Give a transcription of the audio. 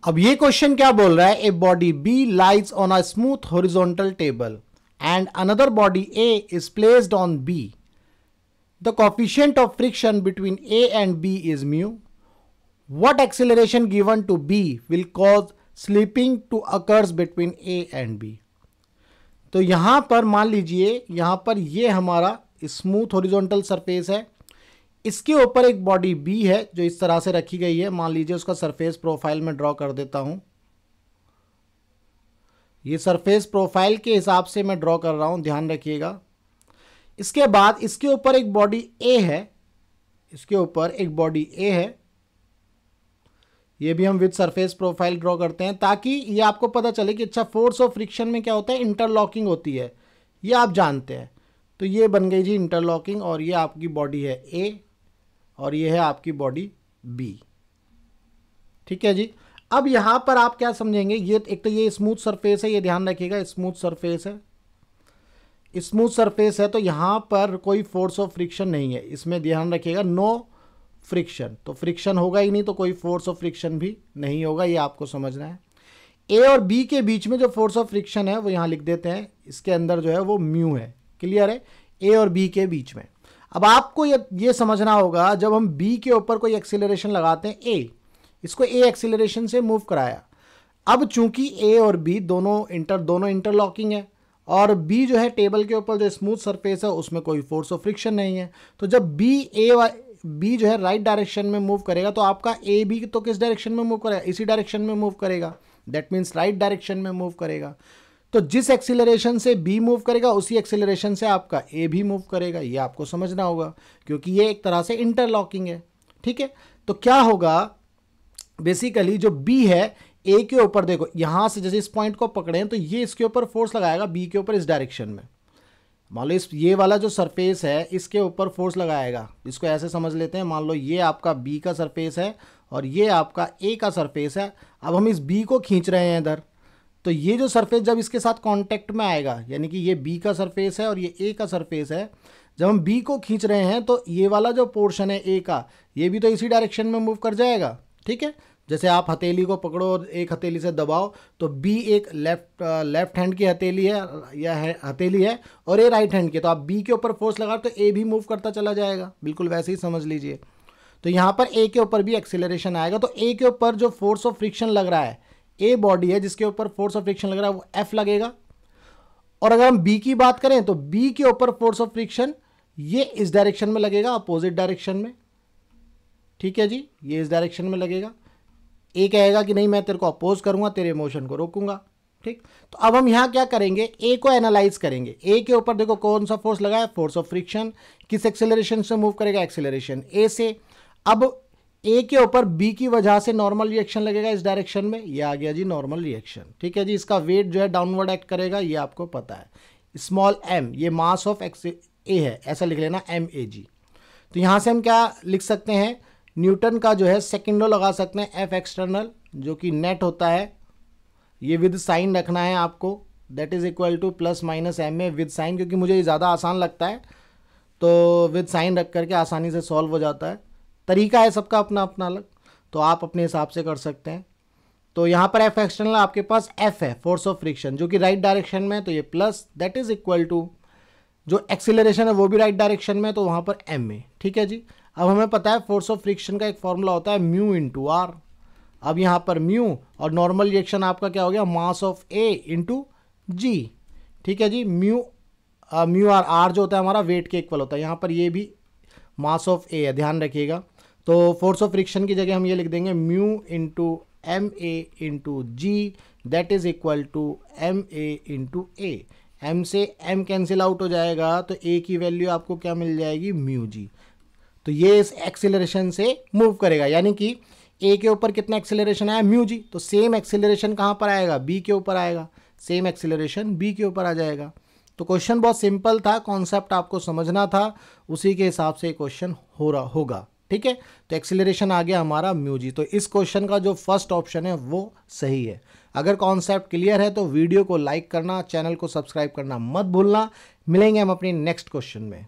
अब ये क्वेश्चन क्या बोल रहा है, a body B lies on a smooth horizontal table and another body A is placed on B, the coefficient of friction between A and B is mu, what acceleration given to B will cause slipping to occurs between A and B. तो यहां पर मान लीजिए, यहां पर ये हमारा smooth horizontal surface है, इसके ऊपर एक बॉडी बी है जो इस तरह से रखी गई है। मान लीजिए उसका सरफेस प्रोफाइल में ड्रॉ कर देता हूं, ये सरफेस प्रोफाइल के हिसाब से मैं ड्रॉ कर रहा हूं, ध्यान रखिएगा। इसके बाद इसके ऊपर एक बॉडी ए है, इसके ऊपर एक बॉडी ए है, ये भी हम विद सरफेस प्रोफाइल ड्रॉ करते हैं ताकि ये आपको पता चले कि अच्छा फोर्स ऑफ फ्रिक्शन में क्या होता है, इंटरलॉकिंग होती है, ये आप जानते हैं। तो ये बन गई जी इंटरलॉकिंग, और ये आपकी बॉडी है ए और ये है आपकी बॉडी बी। ठीक है जी। अब यहां पर आप क्या समझेंगे, ये एक तो ये स्मूथ सरफेस है, ये ध्यान रखिएगा स्मूथ सरफेस है, स्मूथ सरफेस है, तो यहां पर कोई फोर्स ऑफ फ्रिक्शन नहीं है, इसमें ध्यान रखिएगा नो फ्रिक्शन, तो फ्रिक्शन होगा ही नहीं तो कोई फोर्स ऑफ फ्रिक्शन भी नहीं होगा, ये आपको समझना है। ए और बी के बीच में जो फोर्स ऑफ फ्रिक्शन है वो यहां लिख देते हैं, इसके अंदर जो है वो म्यू है। क्लियर है, ए और बी के बीच में। अब आपको ये समझना होगा, जब हम बी के ऊपर कोई एक्सीलरेशन लगाते हैं ए, इसको ए एक्सीलरेशन से मूव कराया, अब चूंकि ए और बी दोनों इंटरलॉकिंग है और बी जो है टेबल के ऊपर जो स्मूथ सरफेस है उसमें कोई फोर्स ऑफ फ्रिक्शन नहीं है, तो जब बी जो है राइट डायरेक्शन में मूव करेगा तो आपका ए बी तो किस डायरेक्शन में मूव करेगा, इसी डायरेक्शन में मूव करेगा, दैट मीन्स राइट डायरेक्शन में मूव करेगा। तो जिस एक्सीलरेशन से बी मूव करेगा उसी एक्सीलरेशन से आपका ए भी मूव करेगा, ये आपको समझना होगा क्योंकि ये एक तरह से इंटरलॉकिंग है। ठीक है, तो क्या होगा बेसिकली, जो बी है ए के ऊपर, देखो यहां से जैसे इस पॉइंट को पकड़े तो ये इसके ऊपर फोर्स लगाएगा बी के ऊपर इस डायरेक्शन में, मान लो ये वाला जो सरफेस है इसके ऊपर फोर्स लगाएगा, इसको ऐसे समझ लेते हैं, मान लो ये आपका बी का सरफेस है और ये आपका ए का सरफेस है। अब हम इस बी को खींच रहे हैं इधर, तो ये जो सरफेस जब इसके साथ कांटेक्ट में आएगा, यानी कि ये बी का सरफेस है और ये ए का सरफेस है, जब हम बी को खींच रहे हैं तो ये वाला जो पोर्शन है ए का, ये भी तो इसी डायरेक्शन में मूव कर जाएगा। ठीक है, जैसे आप हथेली को पकड़ो और एक हथेली से दबाओ तो बी एक लेफ्ट हैंड की हथेली है या हथेली है और ए राइट हैंड की, तो आप बी के ऊपर फोर्स लगाओ तो ए भी मूव करता चला जाएगा, बिल्कुल वैसे ही समझ लीजिए। तो यहाँ पर ए के ऊपर भी एक्सीलरेशन आएगा, तो ए के ऊपर जो फोर्स ऑफ फ्रिक्शन लग रहा है, ए बॉडी है जिसके ऊपर फोर्स ऑफ फ्रिक्शन लग रहा है वो एफ लगेगा। और अगर हम बी की बात करें तो बी के ऊपर फोर्स ऑफ फ्रिक्शन ये इस डायरेक्शन में लगेगा, अपोजिट डायरेक्शन में। ठीक है जी, ये इस डायरेक्शन में लगेगा। ए कहेगा कि नहीं मैं तेरे को अपोज करूंगा, तेरे मोशन को रोकूंगा। ठीक, तो अब हम यहां क्या करेंगे, ए को एनालाइज करेंगे। ए के ऊपर देखो कौन सा फोर्स लगा है, फोर्स ऑफ फ्रिक्शन, किस एक्सेलरेशन से मूव करेगा, एक्सेलरेशन ए से। अब ए के ऊपर बी की वजह से नॉर्मल रिएक्शन लगेगा इस डायरेक्शन में, ये आ गया जी नॉर्मल रिएक्शन। ठीक है जी, इसका वेट जो है डाउनवर्ड एक्ट करेगा, ये आपको पता है। स्मॉल एम ये मास ऑफ ए है, ऐसा लिख लेना एम ए जी। तो यहां से हम क्या लिख सकते हैं, न्यूटन का जो है सेकेंड लॉ लगा सकते हैं, एफ एक्सटर्नल जो कि नेट होता है, ये विद साइन रखना है आपको, that is equal to plus minus m a with sign, क्योंकि मुझे ये ज़्यादा आसान लगता है तो विद साइन रख करके आसानी से सॉल्व हो जाता है। तरीका है सबका अपना अपना अलग, तो आप अपने हिसाब से कर सकते हैं। तो यहाँ पर एफ एक्सटर्नल आपके पास एफ है, फोर्स ऑफ फ्रिक्शन, जो कि राइट डायरेक्शन में, तो ये plus that is equal to जो एक्सीलरेशन है वो भी राइट डायरेक्शन में, तो वहाँ पर एम ए। ठीक है जी, अब हमें पता है फोर्स ऑफ फ्रिक्शन का एक फॉर्मूला होता है म्यू इंटू आर। अब यहाँ पर म्यू और नॉर्मल रिएक्शन आपका क्या हो गया, मास ऑफ ए इंटू जी। ठीक है जी, म्यू आर, आर जो होता है हमारा वेट के इक्वल होता है, यहाँ पर ये भी मास ऑफ ए है, ध्यान रखिएगा। तो फोर्स ऑफ फ्रिक्शन की जगह हम ये लिख देंगे mu into m a into g, that is equal to m a into a. M से एम कैंसिल आउट हो जाएगा तो ए की वैल्यू आपको क्या मिल जाएगी, म्यू जी। तो ये इस एक्सेलरेशन से मूव करेगा, यानी कि ए के ऊपर कितना एक्सेलरेशन आया, म्यू जी, तो सेम एक्सेलरेशन कहाँ पर आएगा, बी के ऊपर आएगा, सेम एक्सेलरेशन बी के ऊपर आ जाएगा। तो क्वेश्चन बहुत सिंपल था, कॉन्सेप्ट आपको समझना था, उसी के हिसाब से क्वेश्चन हो रहा होगा। ठीक है, तो एक्सेलरेशन आ गया हमारा म्यू जी। तो इस क्वेश्चन का जो फर्स्ट ऑप्शन है वो सही है। अगर कॉन्सेप्ट क्लियर है तो वीडियो को लाइक करना, चैनल को सब्सक्राइब करना मत भूलना। मिलेंगे हम अपने नेक्स्ट क्वेश्चन में।